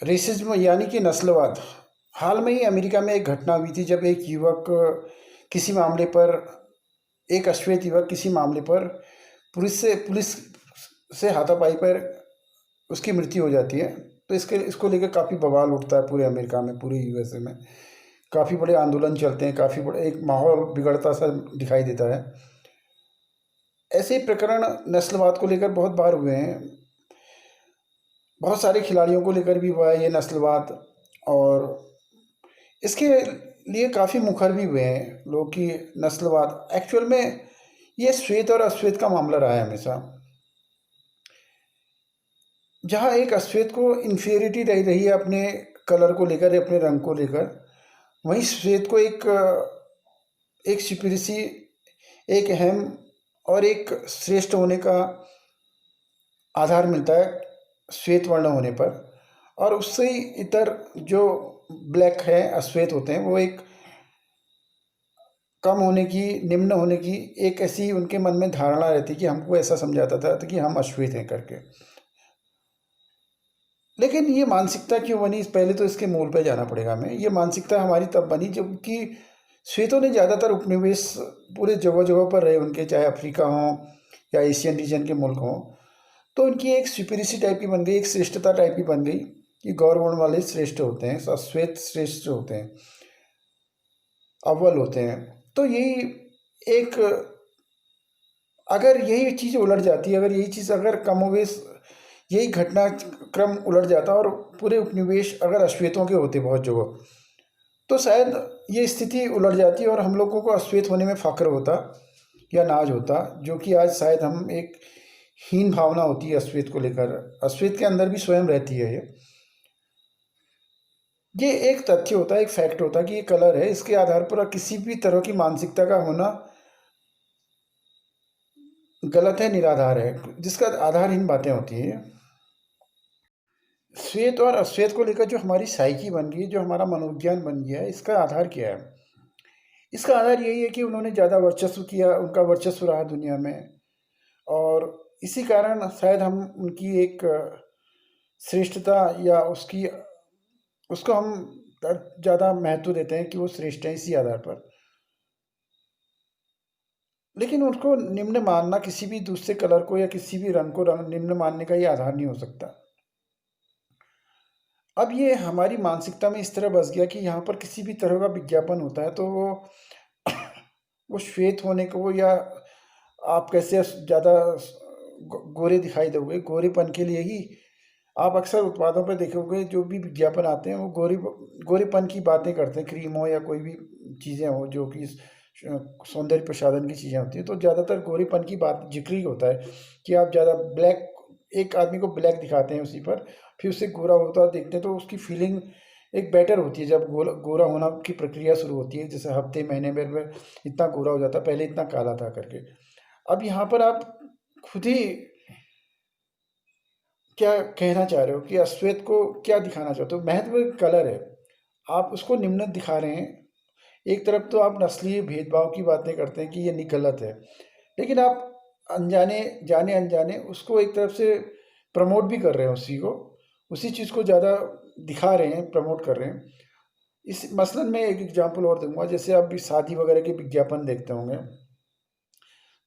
Racism यानी कि नस्लवाद। हाल में ही अमेरिका में एक घटना हुई थी जब एक युवक किसी मामले पर एक अश्वेत युवक किसी मामले पर पुलिस से हाथापाई पर उसकी मृत्यु हो जाती है। तो इसको लेकर काफ़ी बवाल उठता है पूरे अमेरिका में, पूरे यूएसए में। काफ़ी बड़े आंदोलन चलते हैं, काफ़ी बड़े एक माहौल बिगड़ता सा दिखाई देता है। ऐसे ही प्रकरण नस्लवाद को लेकर बहुत बार हुए हैं। बहुत सारे खिलाड़ियों को लेकर भी हुआ है ये नस्लवाद। और इसके लिए काफ़ी मुखर भी हुए हैं लोग कि नस्लवाद एक्चुअल में ये श्वेत और अश्वेत का मामला रहा है हमेशा। जहाँ एक अश्वेत को इन्फीरियरिटी रही है अपने कलर को लेकर, अपने रंग को लेकर, वहीं श्वेत को एक सुपीरियरिटी, एक अहम और एक श्रेष्ठ होने का आधार मिलता है श्वेत वर्ण होने पर। और उससे ही इतर जो ब्लैक है, अश्वेत होते हैं, वो एक कम होने की, निम्न होने की एक ऐसी उनके मन में धारणा रहती कि हमको ऐसा समझाता था कि हम अश्वेत हैं करके। लेकिन ये मानसिकता क्यों बनी, पहले तो इसके मूल पे जाना पड़ेगा हमें। ये मानसिकता हमारी तब बनी जबकि श्वेतों ने ज़्यादातर उपनिवेश पूरे जगह जगह पर रहे उनके, चाहे अफ्रीका हो या एशियन रीजन के मुल्क हों। तो उनकी एक सुपीरियरिटी टाइप की बन गई, एक श्रेष्ठता टाइप की बन गई कि गौरवर्ण वाले श्रेष्ठ होते हैं, श्वेत श्रेष्ठ होते हैं, अव्वल होते हैं। तो यही एक, अगर यही चीज़ उलट जाती, अगर यही चीज़ अगर कमोवेश यही घटनाक्रम उलट जाता और पूरे उपनिवेश अगर अश्वेतों के होते बहुत जगह, तो शायद ये स्थिति उलट जाती और हम लोगों को अश्वेत होने में फ़ख्र होता या नाज होता, जो कि आज शायद हम एक हीन भावना होती है अश्वेत को लेकर। अश्वेत के अंदर भी स्वयं रहती है ये एक तथ्य होता है, एक फैक्ट होता है कि ये कलर है, इसके आधार पर किसी भी तरह की मानसिकता का होना गलत है, निराधार है, जिसका आधारहीन बातें होती हैं। श्वेत और अश्वेत को लेकर जो हमारी साइकी बन गई, जो हमारा मनोविज्ञान बन गया है, इसका आधार क्या है? इसका आधार यही है कि उन्होंने ज़्यादा वर्चस्व किया, उनका वर्चस्व रहा दुनिया में। और इसी कारण शायद हम उनकी एक श्रेष्ठता या उसको हम ज़्यादा महत्व देते हैं कि वो श्रेष्ठ है इसी आधार पर। लेकिन उसको निम्न मानना, किसी भी दूसरे कलर को या किसी भी रंग को निम्न मानने का ये आधार नहीं हो सकता। अब ये हमारी मानसिकता में इस तरह बस गया कि यहाँ पर किसी भी तरह का विज्ञापन होता है तो वो श्वेत होने को, या आप कैसे ज़्यादा गोरे दिखाई दोगे, गोरेपन के लिए ही आप अक्सर उत्पादों पर देखोगे जो भी विज्ञापन आते हैं वो गोरेपन की बातें करते हैं। क्रीम हो या कोई भी चीज़ें हो जो कि सौंदर्य प्रसाधन की चीज़ें होती हैं, तो ज़्यादातर गोरेपन की बात जिक्र ही होता है कि आप ज़्यादा ब्लैक, एक आदमी को ब्लैक दिखाते हैं उसी पर, फिर उससे गोरा होता देखते हैं तो उसकी फीलिंग एक बेटर होती है जब गोरा होना की प्रक्रिया शुरू होती है, जैसे हफ्ते महीने में इतना गोरा हो जाता, पहले इतना काला था करके। अब यहाँ पर आप खुद ही क्या कहना चाह रहे हो कि अश्वेत को क्या दिखाना चाहते हो? महत्व कलर है, आप उसको निम्न दिखा रहे हैं। एक तरफ तो आप नस्लीय भेदभाव की बातें करते हैं कि ये गलत है, लेकिन आप अनजाने, जाने अनजाने उसको एक तरफ से प्रमोट भी कर रहे हैं, उसी चीज़ को ज़्यादा दिखा रहे हैं, प्रमोट कर रहे हैं। इस मसलन में एक एग्जांपल और दूंगा, जैसे आप भी शादी वगैरह के विज्ञापन देखते होंगे,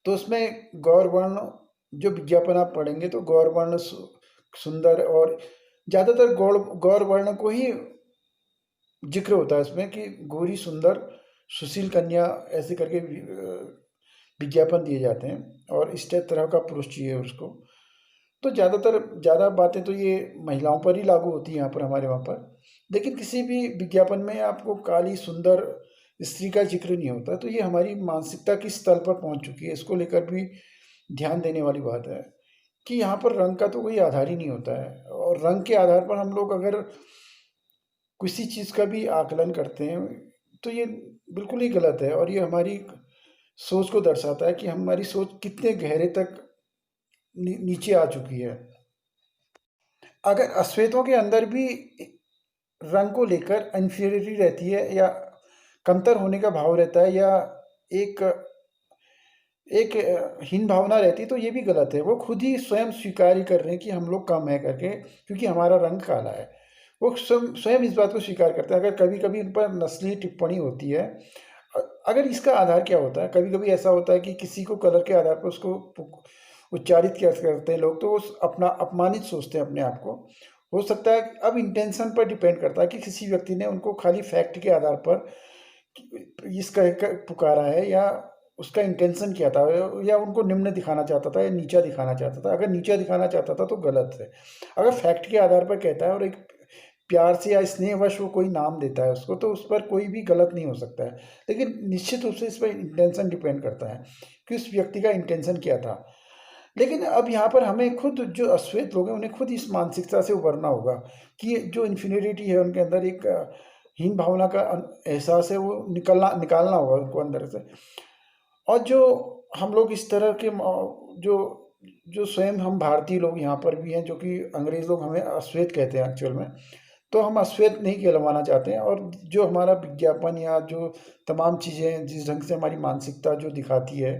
तो उसमें गौर वर्ण जो विज्ञापन आप पढ़ेंगे तो गौर वर्ण सुंदर, और ज़्यादातर गौर वर्ण को ही जिक्र होता है इसमें कि गोरी सुंदर सुशील कन्या ऐसे करके विज्ञापन दिए जाते हैं, और इस तरह का पुरुष चाहिए उसको। तो ज़्यादातर ज़्यादा बातें तो ये महिलाओं पर ही लागू होती हैं यहाँ पर, हमारे वहाँ पर। लेकिन किसी भी विज्ञापन में आपको काली सुंदर स्त्री का जिक्र नहीं होता। तो ये हमारी मानसिकता किस स्तर पर पहुँच चुकी है, इसको लेकर भी ध्यान देने वाली बात है कि यहाँ पर रंग का तो कोई आधार ही नहीं होता है, और रंग के आधार पर हम लोग अगर किसी चीज़ का भी आकलन करते हैं तो ये बिल्कुल ही गलत है। और ये हमारी सोच को दर्शाता है कि हमारी सोच कितने गहरे तक नीचे आ चुकी है। अगर अश्वेतों के अंदर भी रंग को लेकर इन्फीरियरिटी रहती है या कमतर होने का भाव रहता है, या एक एक हीन भावना रहती है, तो ये भी गलत है। वो खुद ही स्वयं स्वीकार ही कर रहे हैं कि हम लोग कम है करके, क्योंकि हमारा रंग काला है। वो स्वयं स्वयं इस बात को स्वीकार करते हैं। अगर कभी-कभी उन पर नस्लीय टिप्पणी होती है, अगर इसका आधार क्या होता है, कभी-कभी ऐसा होता है कि किसी को कलर के आधार पर उसको उच्चारित क्या करते हैं लोग, तो वो अपना अपमानित सोचते हैं अपने आप को। हो सकता है अब इंटेंशन पर डिपेंड करता है कि किसी व्यक्ति ने उनको खाली फैक्ट के आधार पर इस कहकर पुकारा है, या उसका इंटेंशन क्या था, या उनको निम्न दिखाना चाहता था या नीचा दिखाना चाहता था। अगर नीचा दिखाना चाहता था तो गलत है। अगर फैक्ट के आधार पर कहता है और एक प्यार से या स्नेहवश वो कोई नाम देता है उसको, तो उस पर कोई भी गलत नहीं हो सकता है। लेकिन निश्चित रूप से इस पर इंटेंशन डिपेंड करता है कि उस व्यक्ति का इंटेंशन क्या था। लेकिन अब यहाँ पर हमें खुद जो अश्वेत लोग हैं, उन्हें खुद इस मानसिकता से उभरना होगा कि ये जो इन्फीरियरिटी है उनके अंदर, एक हीन भावना का एहसास है, वो निकालना होगा उनको अंदर से। और जो हम लोग इस तरह के जो जो स्वयं हम भारतीय लोग यहाँ पर भी हैं, जो कि अंग्रेज़ लोग हमें अश्वेत कहते हैं एक्चुअल में, तो हम अश्वेत नहीं कहलवाना चाहते हैं। और जो हमारा विज्ञापन या जो तमाम चीज़ें हैं, जिस ढंग से हमारी मानसिकता जो दिखाती है,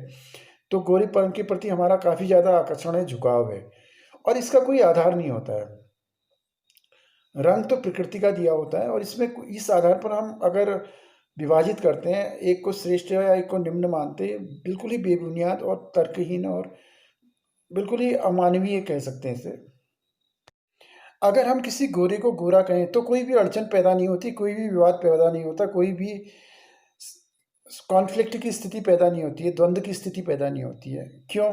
तो गोरेपन के प्रति हमारा काफ़ी ज़्यादा आकर्षण है, झुकाव है, और इसका कोई आधार नहीं होता है। रंग तो प्रकृति का दिया होता है, और इसमें इस आधार पर हम अगर विभाजित करते हैं, एक को श्रेष्ठ या एक को निम्न मानते हैं, बिल्कुल ही बेबुनियाद और तर्कहीन और बिल्कुल ही अमानवीय कह सकते हैं इसे। अगर हम किसी गोरे को गोरा कहें तो कोई भी अड़चन पैदा नहीं होती, कोई भी विवाद पैदा नहीं होता, कोई भी कॉन्फ्लिक्ट की स्थिति पैदा नहीं होती है, द्वंद्व की स्थिति पैदा नहीं होती है। क्यों?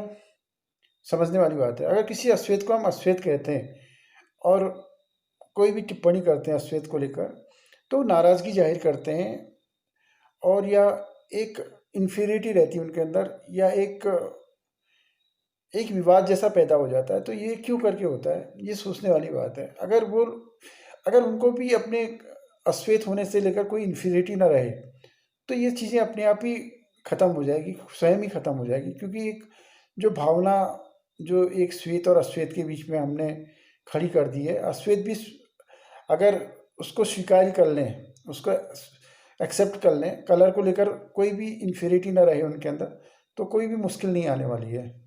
समझने वाली बात है। अगर किसी अश्वेत को हम अश्वेत कहते हैं और कोई भी टिप्पणी करते हैं अश्वेत को लेकर, तो नाराज़गी जाहिर करते हैं, और या एक इन्फीरियरिटी रहती है उनके अंदर, या एक एक विवाद जैसा पैदा हो जाता है। तो ये क्यों करके होता है, ये सोचने वाली बात है। अगर उनको भी अपने अश्वेत होने से लेकर कोई इन्फीरियरिटी ना रहे, तो ये चीज़ें अपने आप ही ख़त्म हो जाएगी, स्वयं ही ख़त्म हो जाएगी। क्योंकि एक जो भावना जो एक श्वेत और अश्वेत के बीच में हमने खड़ी कर दी है, अश्वेत भी अगर उसको स्वीकार कर लें, उसको एक्सेप्ट कर लें, कलर को लेकर कोई भी इन्फीरियरिटी ना रहे उनके अंदर, तो कोई भी मुश्किल नहीं आने वाली है।